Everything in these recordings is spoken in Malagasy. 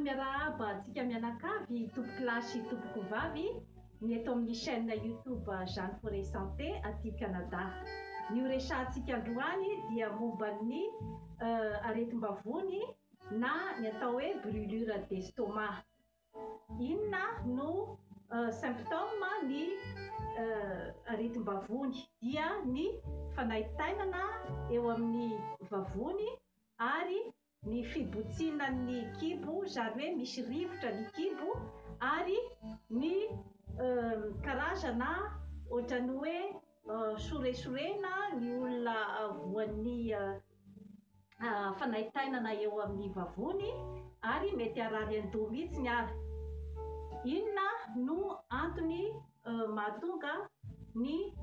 miarahaba antsika mianakavy tompoky lahy sy tompoky vavy ny eto amin'ny chaîne YouTube Jeanne Forêt Santé aty Canada. Ny horesahantsika androany dia momba ny aretim-bavony na ny atao hoe brûlure d'estomac. Inona no symptôme ny aretim-bavony? Dia ny fanaitainana eo amin'ny vavony ary ny fibotsinan'ny kibo, izany hoe misy rivotra ny kibo, ary ny karazana ohatrany hoe soresorena ny olona voan'ny fanaitainana eo amin'ny vavony ary mety harary an-doha mihitsy ny ary. Inona no antony mahatonga ny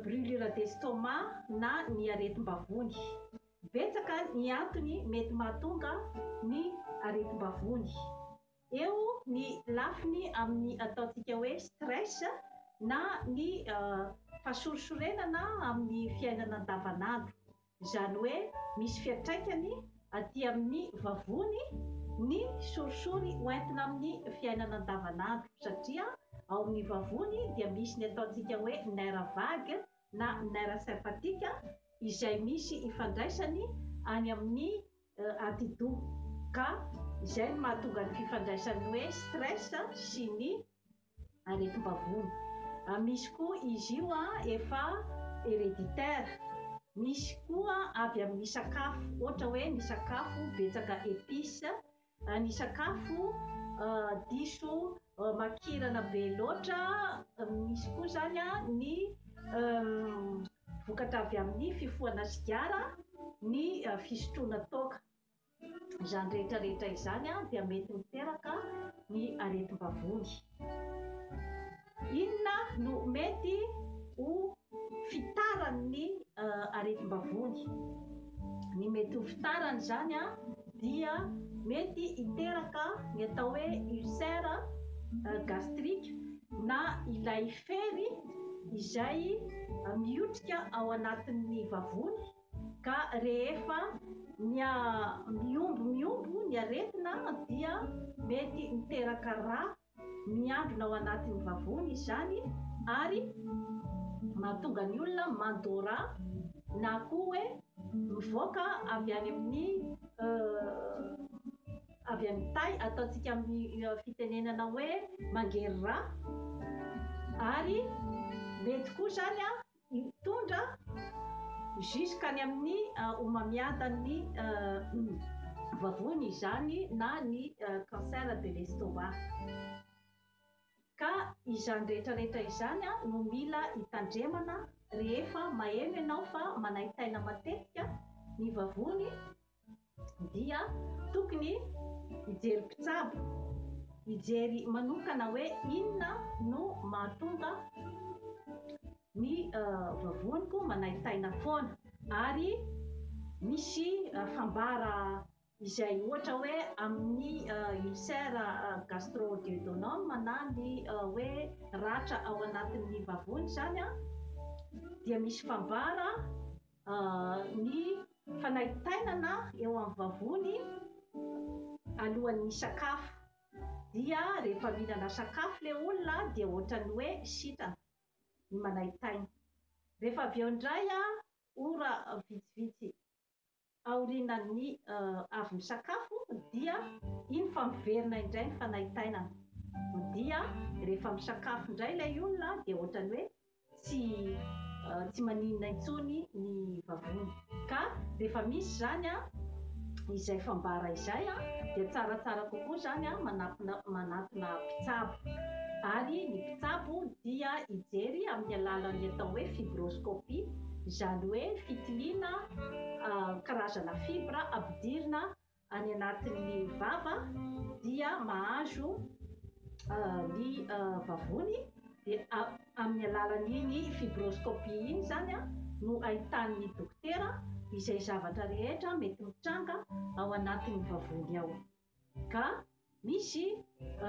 brûlure d'estomac na ny aretim-bavony? Betsaka ny antony mety mahatonga ny aretim-bavony. Eo ny lafiny amin'ny ataontsika hoe stress na ny fasorosorenana amin'ny fiainana andavanandro. Izany hoe misy fiantraikany aty amin'ny vavony ny sorisory hoentina amin'ny fiainana andavanandro, satria ao amin'ny vavony dia misy ny ataontsika hoe nerf vague na nerf sympathique izay misy ifandraisany any amin'ny antidoha, ka izay no mahatonga ny fifandraisany hoe stress sy ny aretim-bavony. Misy koa izy io efa héréditaire, misy koa avy amin'ny sakafo, ohatra hoe ny sakafo betsaka épice, ny sakafo diso makirana be loatra, misy koa zany ny vokatra avy amin'ny fifohana sigara, ny fisotroana toaka. Izany rehetrarehetra izany dia mety miteraka ny aretim-bavony. Inona no mety ho fitaran'ny aretim-bavony? Ny mety ho fitarany zany dia mety hiteraka ny atao hoe ulcère gastrique na ilay fery izay mihotrika ao anatin'ny vavony, ka rehefa miombo ny aretina dia mety miteraka rà miandrona ao anatin'ny vavony izany, ary mahatonga ny olona mandôra na koa hoe mivoaka avy any amin'ny tay, ataontsika amin'ny fitenenana hoe mangery rà, ary mety koa zany hitondra juskany amin'ny homamiadan'ny vavony izany na ny cancer de l'estomac. Ka izany rehetrarehetra izany no mila hitandremana rehefa maheno ianao fa manaitaina matetika ny vavony, dia tokony hijery mpitsabo, hijery manokana hoe inona no mahatonga ny vavoniko manaitaina foana, ary misy fambara izay ohatra hoe amin'ny ulcère gastro-duodénum na ny hoe ratra ao anatin'ny vavony zany dia misy fambara ny fanaitainana eo amin'ny vavony alohan'ny sakafo. Dia rehefa mihinana sakafo le olona dia ohatrany hoe sitrana ny manaitaina. Rehefa avy eo indray ora vitsivitsy aorinan'ny avy misakafo dia iny fa miverina indray ny fanaitainana. Dia rehefa misakafo indray ilay olona dia ohatrany hoe tsy maninona intsony ny vavony. Ka rehefa misy zany izay fambara izay dia tsaratsara kokoa zany manatona mpitsabo, ary ny mpitsabo dia hijery amin'ny alalan'ny atao hoe fibroscopie, izany hoe fitiliana karazana fibra ampidirina any anatin'ny vava dia mahazo ny vavony. Dia amin'ny alalan'iny fibroscopie iny zany no ahitan'ny dokotera izay zavatra rehetra mety mitranga ao anatin'ny vavony ao. Ka misy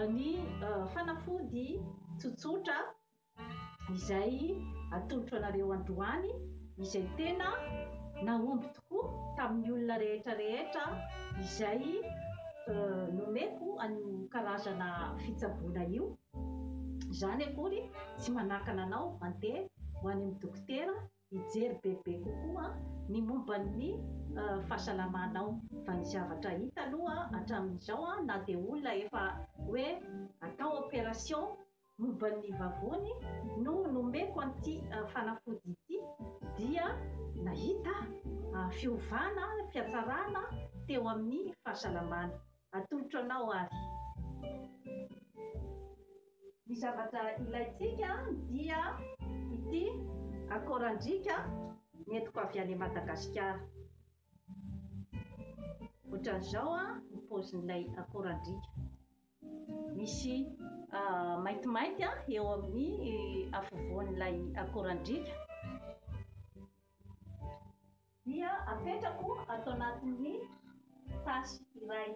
ny fanafody tsotsotra izay atolotra anareo androany, izay tena nahomby tokoa tamin'ny olona rehetrarehetra izay nomeko an'io karazana fitsaboana io. Zany akory tsy manakana anao mandeha ho any amin'ny dokotera hijery bebe kokoa ny momba ny fahasalamanao, fa ny zavatra hita aloha hatramin'izao na dia olona efa hoe atao opération momba ny vavony no nomeko an'ity fanafody ity, dia nahita fiovana, fiatsarana teo amin'ny fahasalamana. Atolotra anao ary. Ny zavatra ilaitsika dia ity akorandrika netiko avy any Madagasikara. Ohatran'izao ny paozin'ilay akorandrika. Misy maintimainty eo amin'ny afovoan'ilay akorandrika. Dia apetrako atao anatin'ny tasy iray.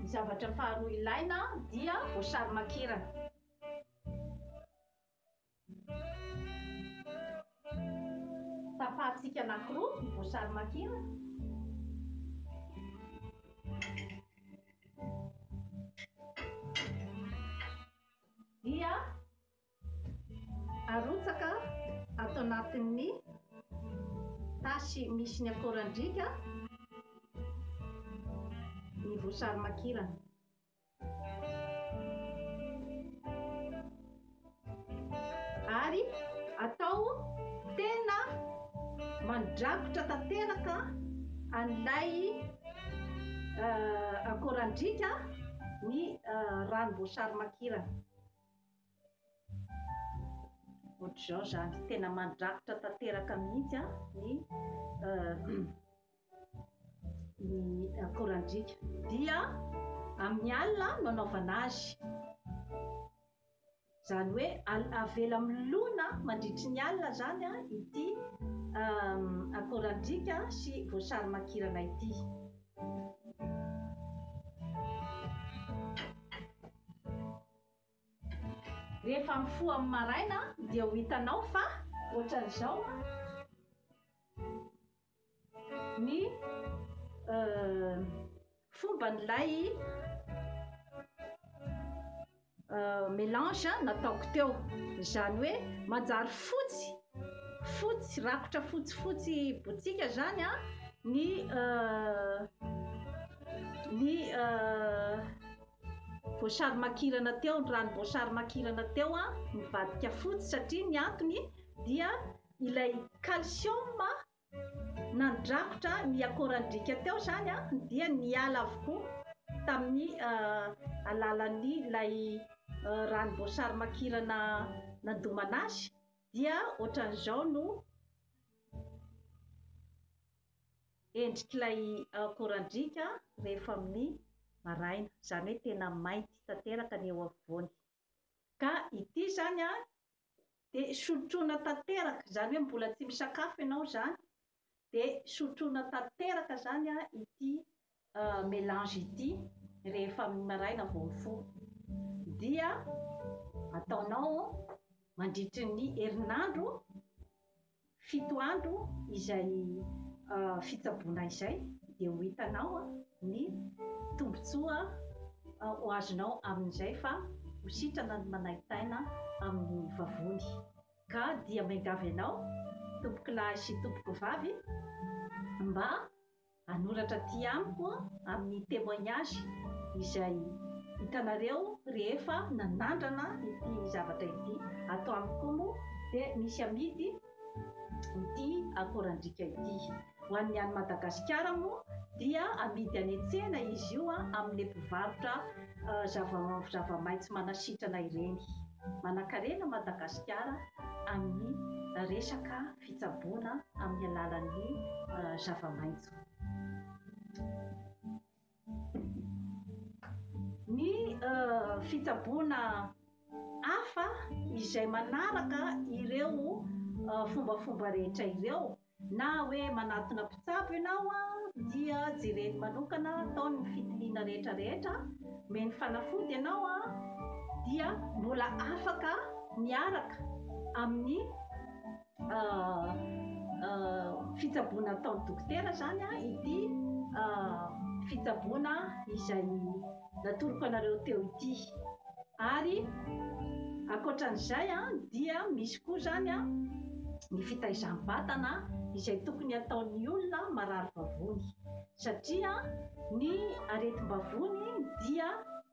Ny zavatra faharoa ilaina dia voasary makirana. Tapahantsika anankiroa ny voasary makirana. Dia arotsaka atao anatin'ny tasy misy ny akorandrika ny voasary makirana. Ary atao tena mandrakotra tanteraka an'ilay akorandrika ny ranom-boasary makirana. Ohatr'izao zany, tena mandrakotra tanteraka mihitsy ny akorandrika. Dia amin'ny alina no anaovana azy. Zany hoe avela milona mandritry ny alina zany ity akorandrika sy voasary makirana ity. Rehefa mifoha amin'ny maraina dia ho hitanao fa ohatran'izao ny fomban'ilay mélange nataoko teo. Izany hoe manjary fotsy rakotra fotsifotsy botsika zany ny voasary makirana teo, ny ranom-boasary makirana teo mivadika fotsy, satria ny antony dia ilay calcium nandrakotra ny akorandrika teo zany dia niala avokoa tamin'ny alalan'ny ilay ranom-boasary makirana nandomana azy. Dia ohatran'izao no endrik'ilay akorandrika rehefa amin'ny maraina. Zany hoe tena mainty tanteraka ny eo afovoany. Ka ity zany dia sotroina tanteraka, zany hoe mbola tsy misakafo ianao zany, dia sotroina tanteraka zany ity mélange ity rehefa amin'ny maraina vao mifoha. Dia ataonao mandritry ny herinandro 7 andro izay fitsaboana izay, dia ho hitanao ny tombotsoa ho azonao amin'izay, fa ho sitrana ny manaitaina amin'ny vavony. Ka dia miangavy ianao tompoky lahy sy tompoky vavy mba hanoratra aty amiko amin'ny témoignage izay hitanareo rehefa nanandrana ity zavatra ity. Ato amiko moa dia misy amidy ity akorandrika ity. Ho an'ny any Madagasikara moa dia amidy any an-tsena izy io amin'ny mpivarotra zava-maitso manasitrana ireny. Manan-karena Madagasikara amin'ny resaka fitsaboana amin'ny alalan'ny zava-maitso. Ny fitsaboana hafa izay manaraka ireo fombafomba rehetra ireo, na hoe manatona mpitsabo ianao dia jereny manokana ataony ny fitiliana rehetrarehetra, meny fanafody ianao dia mbola afaka miaraka amin'ny fitsaboana ataon'ny dokotera zany ity fitsaboana izay natoroko anareo teo ity. Ary ankoatran'izay dia misy koa zany ny fitaizam-batana izay tokony ataon'ny olona marary vavony, satria ny aretim-bavony dia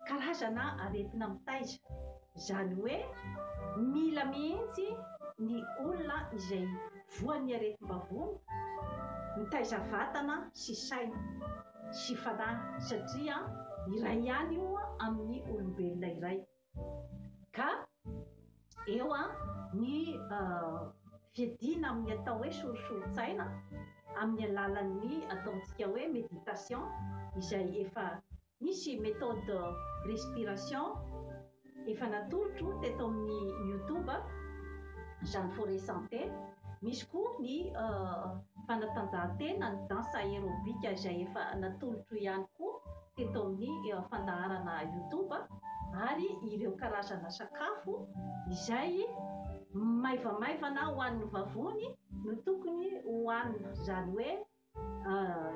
karazana aretina mitaiza. Izany hoe mila mihitsy ny olona izay voan'ny aretim-bavony mitaiza vatana sy saina sy fanahy, satria iray ihany io amin'ny olombelona iray. Ka eo ny fiadiana amin'ny atao hoe sorisorin-tsaina amin'ny alalan'ny ataontsika hoe méditation, izay efa misy méthode respiration efa natolotro teto amin'ny YouTube Jeanne Forêt Santé. Misy koa ny fanatanjahantena, ny danse aérobika izay efa natolotro ihany koa teto amin'ny fandaharana YouTube. Ary ireo karazana sakafo izay maivamaivana ho an'ny vavony no tokony hohanina. Izany hoe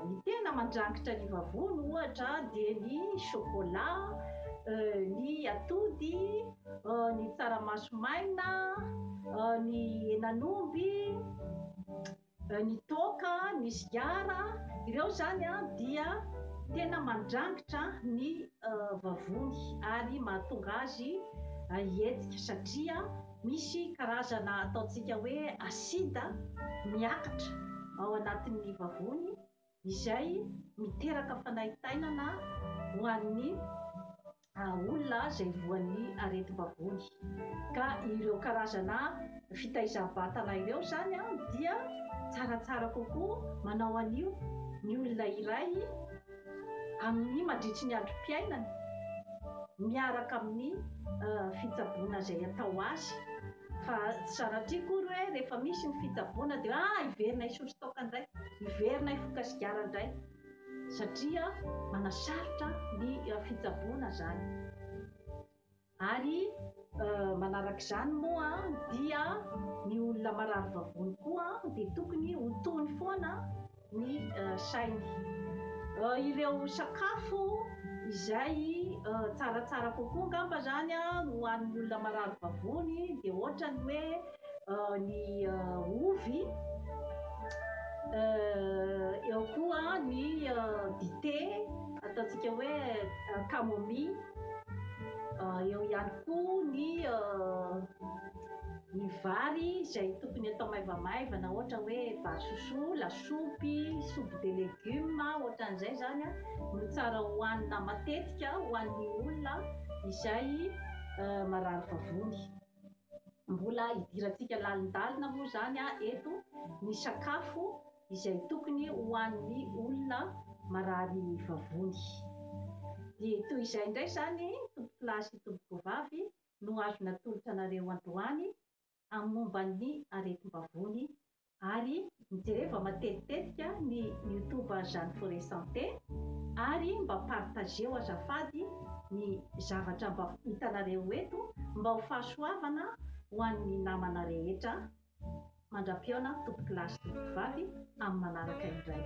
ny tena mandrangitra ny vavony ohatra dia ny chocolat, ny atody, ny tsaramaso maina, ny henan'omby, ny toaka, ny sigara. Ireo zany dia tena mandrangitra ny vavony ary mahatonga azy hihetsika, satria misy karazana ataontsika hoe asida miakatra ao anatin'ny vavony izay miteraka fanaitainana ho an'ny olona izay voan'ny aretim-bavony. Ka ireo karazana fitaizam-batana ireo zany dia tsaratsara kokoa manao an'io ny olona iray amin'ny mandritry ny androm-piainany, miaraka amin'ny fitsaboana izay atao azy. Fa sanatria kory hoe rehefa misy ny fitsaboana dia iverina hisotro toaka indray, iverina hifoka sigara indray, satria manasarotra ny fitsaboana zany. Ary manarak'izany moa dia ny olona marary vavony koa dia tokony ho tony foana ny sainy. Ireo sakafo izay tsaratsara kokoa ngamba zany ho an'ny olona marary vavony dia ohatra ny hoe ny ovy, eo koa ny dité ataontsika hoe camomille, eo ihany koa ny vary izay tokony atao maivamaivana, ohatra hoe vary sosoa, lasopy, soupe de légumes, ohatran'izay zany no tsara hohanina matetika ho an'ny olona izay marary vavony. Mbola hidirantsika lalindalina moa zany eto ny sakafo izay tokony ho an'ny olona marary vavony. Dia toy izay indray zany tompoko lahy sy tompoko vavy no azo natolotra anareo androany amin'ny momban'ny aretim-bavony. Ary mijereva matetitetika ny YouTube Jeanne Forêt Santé, ary mba partageo azafady ny zavatra mba hitanareo eto mba ho fahasoavana ho an'ny namana rehetra. Mandra-piona tompoko lahy sy tompoko vavy amin'ny manaraka indray.